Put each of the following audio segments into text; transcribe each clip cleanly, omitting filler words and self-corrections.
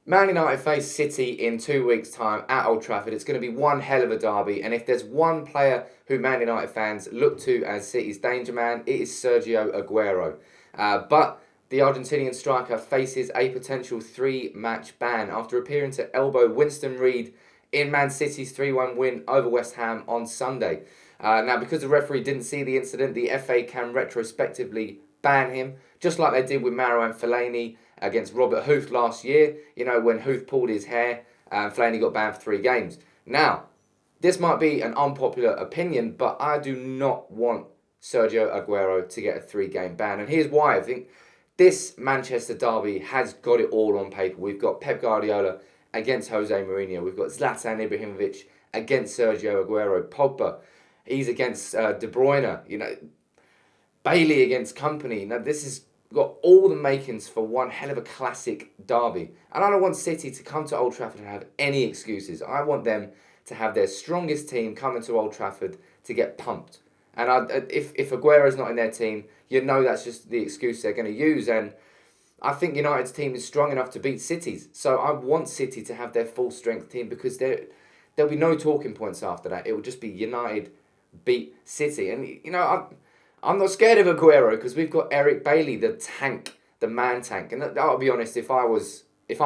Man United face City in 2 weeks' time at Old Trafford. It's going to be one hell of a derby, and if there's one player who Man United fans look to as City's danger man, it is Sergio Aguero. But the Argentinian striker faces a potential 3-match ban after appearing to elbow Winston Reid in Man City's 3-1 win over West Ham on Sunday. Now, because the referee didn't see the incident, the FA can retrospectively ban him, just like they did with Marouane Fellaini against Robert Huth last year. You know, when Huth pulled his hair, Fellaini got banned for 3 games. Now, this might be an unpopular opinion, but I do not want Sergio Aguero to get a 3-game ban. And here's why. I think this Manchester derby has got it all on paper. We've got Pep Guardiola against Jose Mourinho. We've got Zlatan Ibrahimovic against Sergio Aguero. Pogba, he's against De Bruyne. You know, Bailey against Company. Now, this has got all the makings for one hell of a classic derby. And I don't want City to come to Old Trafford and have any excuses. I want them to have their strongest team coming to Old Trafford to get pumped. And if Aguero's not in their team, you know that's just the excuse they're going to use. And I think United's team is strong enough to beat City's. So I want City to have their full strength team, because there'll be no talking points after that. It will just be United beat City. And, you know, I'm not scared of Aguero, because we've got Eric Bailly, the tank, the man tank. And I'll be honest, if I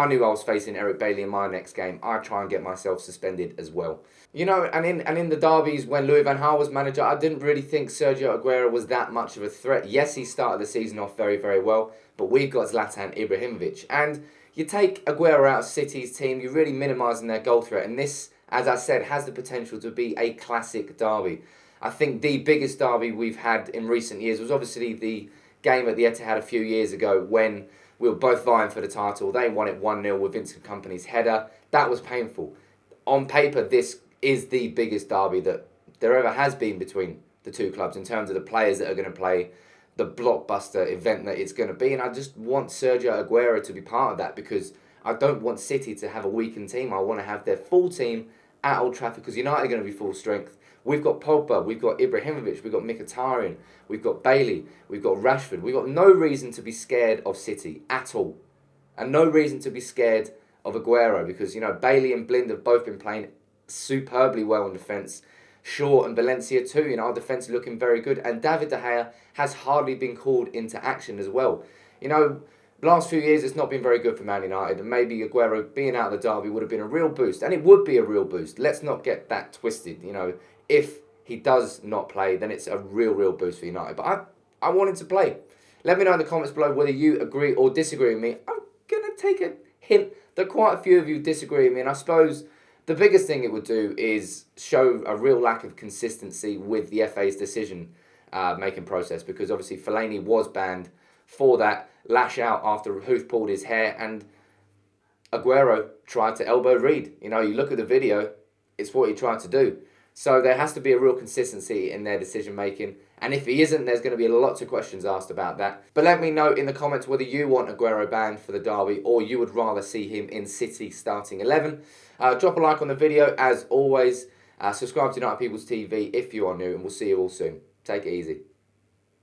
knew I was facing Eric Bailly in my next game, I'd try and get myself suspended as well. You know, and in the derbies when Louis van Gaal was manager, I didn't really think Sergio Aguero was that much of a threat. Yes, he started the season off very, very well, but we've got Zlatan Ibrahimovic. And you take Aguero out of City's team, you're really minimising their goal threat. And this, as I said, has the potential to be a classic derby. I think the biggest derby we've had in recent years was obviously the game at the Etihad a few years ago when we were both vying for the title. They won it 1-0 with Vincent Kompany's header. That was painful. On paper, this is the biggest derby that there ever has been between the two clubs in terms of the players that are going to play, the blockbuster event that it's going to be. And I just want Sergio Aguero to be part of that, because I don't want City to have a weakened team. I want to have their full team at Old Trafford, because United are going to be full strength. We've got Pogba, we've got Ibrahimovic, we've got Mkhitaryan, we've got Bailey, we've got Rashford. We've got no reason to be scared of City at all. And no reason to be scared of Aguero, because, you know, Bailey and Blind have both been playing superbly well in defence. Shaw and Valencia too, you know, our defence looking very good. And David De Gea has hardly been called into action as well. You know, the last few years it's not been very good for Man United, and maybe Aguero being out of the derby would have been a real boost. And it would be a real boost. Let's not get that twisted. You know, if he does not play, then it's a real boost for United. But I want him to play. Let me know in the comments below whether you agree or disagree with me. I'm going to take a hint that quite a few of you disagree with me, and I suppose the biggest thing it would do is show a real lack of consistency with the FA's decision making process, because obviously Fellaini was banned for that lash out after Huth pulled his hair, and Aguero tried to elbow Reid. You know, you look at the video, it's what he tried to do. So there has to be a real consistency in their decision making. And if he isn't, there's going to be lots of questions asked about that. But let me know in the comments whether you want Aguero banned for the derby, or you would rather see him in City starting 11. Drop a like on the video as always. Subscribe to United People's TV if you are new, and we'll see you all soon. Take it easy.